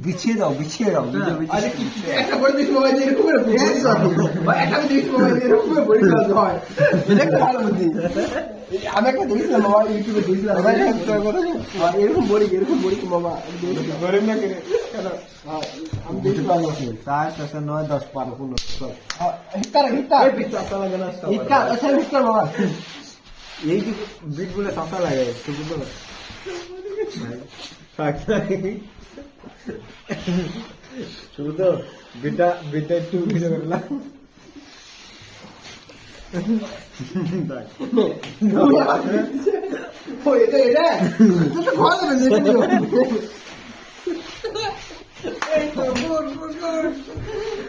বিছিয়ে দাও একটা করে দিস মোবাইল দিয়ে এরকম করে ভাই একটা দিস মোবাইল দিয়ে এরকম করে বড়ি কাজ হয় এটা একটা ভালো বুদ্ধি আমি একটা দেখছিলাম মোবাইল ইউটিউবে দেখছিলাম এরকম বড়ি মামা গরিব না কেন আমি দেখছিলাম 4 7 9 10 12 15 হিটকার এই পিচ্চা সালা গানা হিটকার আচ্ছা হিটকার বাবা এই যে বিট বলে সাফা লাগে তো বুঝো না শুরু তো বিটা একটু ভিজে করলাম এটা তুই তো ঘর দেবে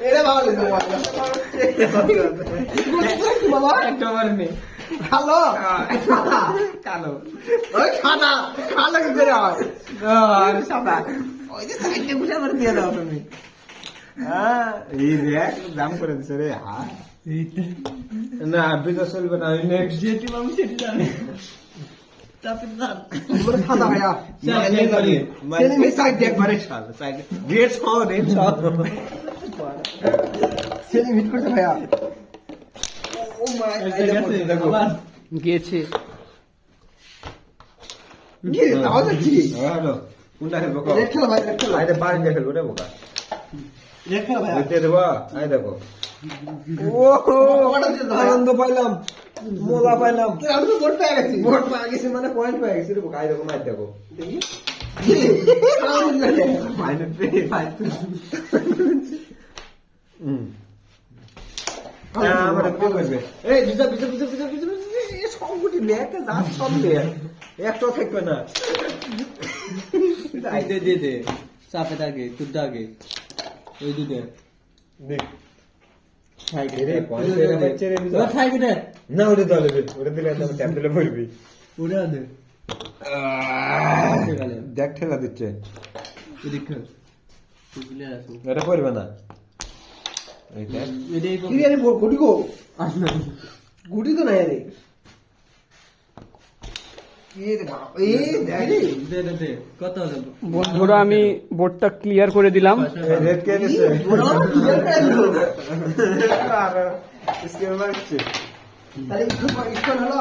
এটা ভালো বাবা একটা মারনি খালো ওই খানা খালো কি করে হয় আর সাদা ওই যে সাইডে গুলো আবার দিয়ে দাও তুমি এই দেখ দাম করে দিছে রে হ্যাঁ না আপনি তো চলবে না নেক্সট যেটি আমি সেটি জানি চাপের দাম বড় খানা ভাইয়া সেলিম সাইড দেখ মারে সাইড গেট সহ রেট সহ সেলিম হিট করতে ভাইয়া ও মাই দেখো গেছে কি দাও দেখি হ্যালো কোনটা খেলবো দেখো ভাই দেখো আইতে পার খেলবো রে বোকা দেখো ভাইয়া দেখতে দেবো আই দেখো ও আনন্দ পাইলাম মোলা পাইলাম আমি তো ভোট পেয়ে গেছি ভোট পেয়ে গেছি মানে পয়েন্ট পেয়ে গেছি রে বোকা আই দেখো মার দেখো দেখি ফাইনাল পে আমার কি করবে এই বিজা এই সবগুটি লেখা যা সব লেখ একটা থাকবে না দে চাপে থাকে তুই আগে ওই দুটো দেখ থাকে রে পয়েন্ট পেয়ে যাচ্ছে রে বিজা থাকে না না ওটা দলে দে ওটা দিলে আমি ট্যাপ দিলে পড়বি ওটা দে দেখ ঠেলা দিচ্ছে এদিক কর তুই আসো এটা পড়বে না এইটা এটাই কি রে গুটি গো গুটি তো নাই রে এই রে বাবা এই দেখ দে কত হলো বন্ধুরা আমি বোর্ডটা ক্লিয়ার করে দিলাম। রেড কে দিছে বড় ক্লিয়ার করে দিল আর স্কেল মারছে তাহলে ইস্কন হলো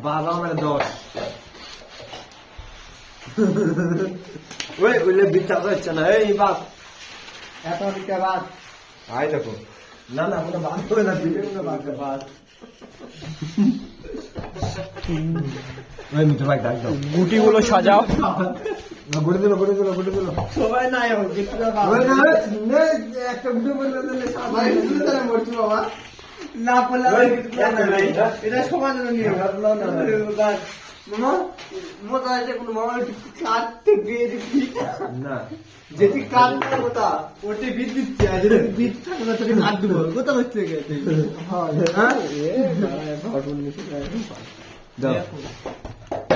12 মানে 10 ওই বলে বিচার হচ্ছে না এই বাপ এত বিটা বাদ আই দেখো না না কোনো বাদ করে না ভিডিও বাদ বাদ ওই মিঠু ভাই ডাক দাও গুটিগুলো সাজাও। গুড়ে দিল সবাই নাই হোক কিছুটা ওই না একটা গুড়ে বলে দিলে ভাই তুই তারা মরছি বাবা না পড়লে ওই, এটা সমান নিয়ে ভাবলো না মামা মোটা এটা কোনো মামা কাটতে গিয়ে দেখি না যেটি কাটতে কোথা ওটি বিট দিচ্ছে আর যেটি বিট থাকে না তোকে কাট দেবো কোথা হচ্ছে গেছে হ্যাঁ দাও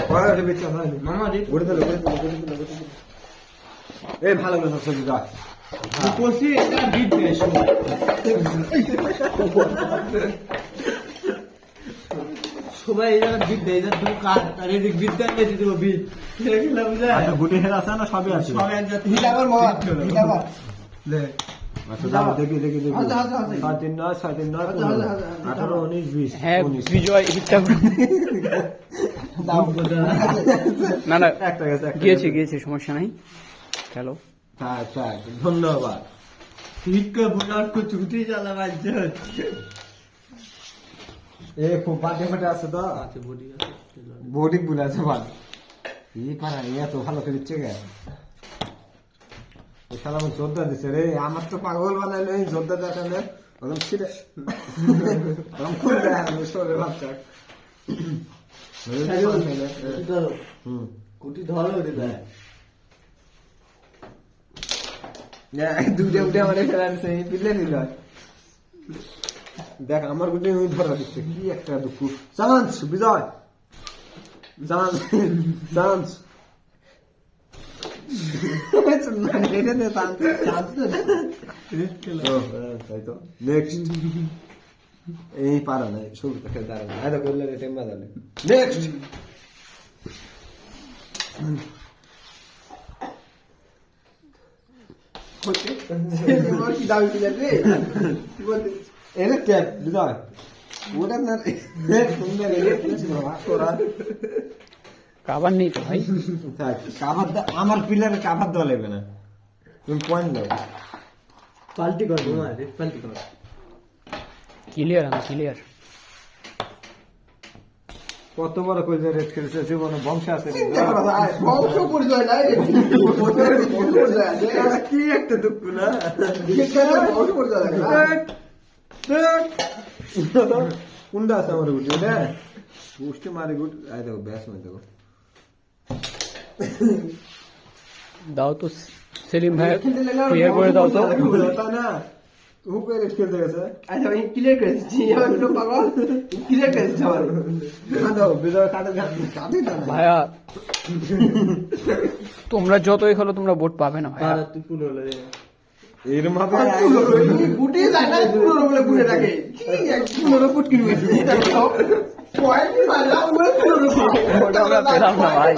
পড়া রে বেচা হয় মামা রে গুড়ে দিল এই ভালো করে সব যা কোসি এটা বিট দেয় সময় সবাই এই জায়গা বিট দেয় এটা তুমি কাট আর এদিক বিট দেয় এদিক দেবো বিট দেখলাম বুঝা আচ্ছা গুটি হেরা আছে না সবই আছে সবাই এক জাতি হিলাবার মামা হিলাবার লে আচ্ছা দাও দেখি আচ্ছা, আচ্ছা, আচ্ছা। 7 9 7 9 আচ্ছা, আচ্ছা, আচ্ছা। 18 19 20 হ্যাঁ 19 বিজয় হিটটা দাও না না একটা গেছে একটা গিয়েছে সমস্যা নাই চলো। আচ্ছা ধন্যবাদ ঠিক করে বোনার কো ছুটি চালা বাজছে এ খুব বাদে ফাটে আছে তো আছে বডি আছে বডি বুলা আছে বাদ এই পারা এত ভালো করে দিচ্ছে গে ও শালা আমার জোরদার দিছে রে আমার তো পাগল বানাইলো এই জোরদার দেখালে ওরকম ছিড়ে ওরকম খুলে দেয় আমি সরে ভাবছি হুম কুটি ধরো রে ভাই দুধে উঠে আমার ফেরাচ্ছে পিলে নিল দেখ আমার গুটি ওই ধরা দিচ্ছে কি একটা দুঃখ চান্স বিজয় চান্স চান্স তাই তো নেক্সট এই পারা নাই শুরু থেকে দাঁড়ানো আরে করলে টেম বাজালে নেক্সট হচ্ছে তোমার কি দামি প্লেয়ার রে কি বলতে এটা ট্যাপ বিজয় ওটা না সুন্দর এটা কি বাবা তোরা কাবার নেই তো ভাই। থাক কাভার আমার প্লেয়ারে কাভার দেওয়া লাগবে না তুমি পয়েন্ট দাও পাল্টি কর তোমার পাল্টি কর ক্লিয়ার আমি ক্লিয়ার। কত বড় কই রেড খেলছে জীবনে বংশ আছে চিন্তা করা যায় বংশ পরিচয় নাই রে বংশ পরিচয় আছে এটা কি একটা দুঃখ না এখানে বংশ পরিচয় আছে কোনটা আছে আমার গুটি এটা গুষ্টি মারি গুট আই দেখো ব্যাস মে দেখো দাও তো সেলিম ভাই, ক্লিয়ার করে দাও তো। তা না উপরে রেড খেলতে গেছে আচ্ছা আমি ক্লিয়ার করেছি আমি একটু পাগল ক্লিয়ার করেছি আমার না দাও বিজয় কাটে কাটে না ভাইয়া তোমরা যতই খেলো তোমরা ভোট পাবে না ভাইয়া। পারা তুই পুরো হলো রে এরম ভাবে গুটি যায় না পুরো বলে পুরে থাকে পুরো ফুট কিনবে এটা তো পয়েন্ট মারলাম বলে পুরো ওটা আমরা পেলাম না ভাই।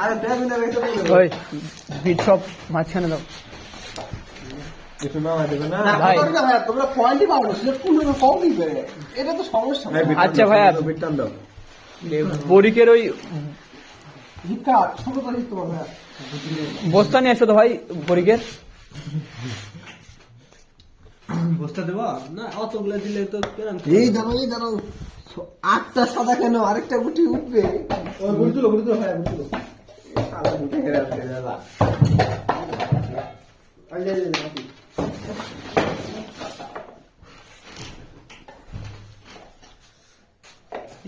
আরে দেখ না রেখে ওই বিট সব মাঝখানে দাও। কিছু না দেবে না ভাই। তোমরা পয়েন্টই পাবো না সেটা পুরো কম দিবে এটা তো সমস্যা আচ্ছা ভাইয়া। বিটান দাও বরিকের ওই ভিক্ষা ছোট করে তোমার ভাই বস্তা নিয়ে আসো তো ভাই বরিকের। বস্তা দেবো না অতগুলো দিলে তো কেরাম এই দাঁড়াও 8টা সাদা কেন আরেকটা গুটি উঠবে ওই বুঝলো ভাই বুঝলো সাদা গুটি হেরে আসছে দাদা আইলে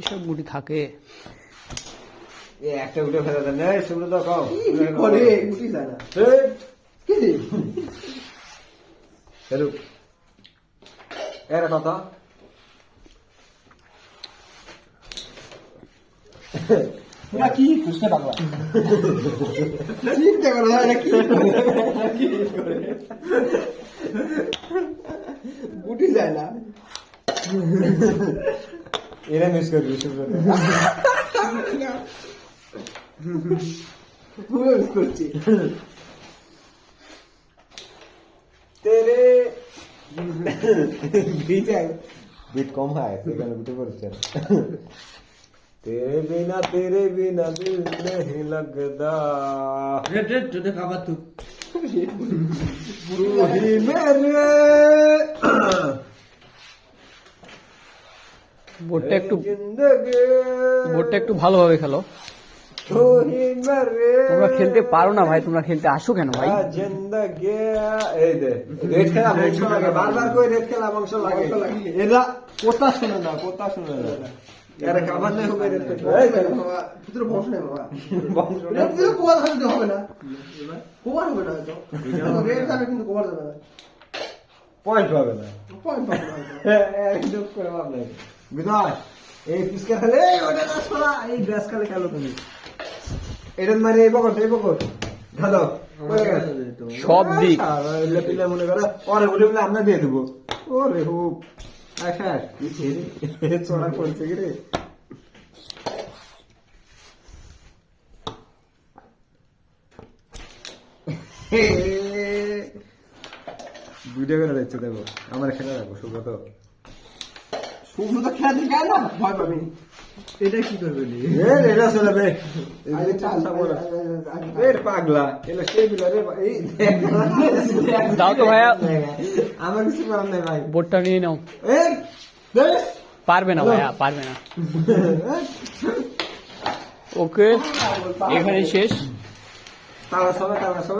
এসব গুটি থাকে। এই একটা গুটি ফেলে দেন এই সেগুলো দাও খাও কি করে গুটি যায় না কি রে হ্যালো এর কথা তোরা কি খুঁজতে পারবা চিন্তা করো না কি করে গুটি যায় না এরা মিস করবি শুনবে পুরো মিস করছি তেরে বিট কম হয় সেখানে গুটি পড়ছে तेरे बिना दिल नहीं लगता রেড রেড যদি খাবার তুই ही मेरे ভোটটা একটু जिंदगी ভোটটা একটু ভালোভাবে খেলো। तू ही मेरे তোমরা খেলতে পারো না ভাই, তোমরা খেলতে আসো কেন ভাই? जिंदगी এই দে রেড খেলা বংশ লাগে বারবার কই রেড খেলা বংশ লাগে এরা কথা শুনে না আরে খাবার নাই হবে রেড এই বাবা ভিতরে বসে নেই বাবা বংশ এটা তো কোয়ার হবে হবে না কোয়ার হবে না তো রেড যাবে কিন্তু কোয়ার যাবে না পয়েন্ট হবে না পয়েন্ট পাবে না একদম করে ভাব নাই বিদায় এই পিসকা খেলে এই ওটা না ছড়া এই ড্রেস খেলে খেলো তুমি এটা মানে এই বকর খাদো সব দিক পিলে মনে করো পরে বলে বলে আমরা দিয়ে দেবো ওরে হুপ আচ্ছা ছড়া পড়ছে কি রে ভিডিও করে দেখছে দেখো আমার খেলা রাখবো সুব্রত শুধু তো খেলা দিকে না ভয় পাবি এটা কি করবে নি এটা চলবে আরে চাল পাগলা এলা সেই বিলা রে এই দাও তো ভাইয়া, আমার কিছু করার নাই ভাই ভোটটা নিয়ে নাও। এই দেখ পারবে না ভাইয়া, পারবে না। ওকে এখানে শেষ। তারা সবাই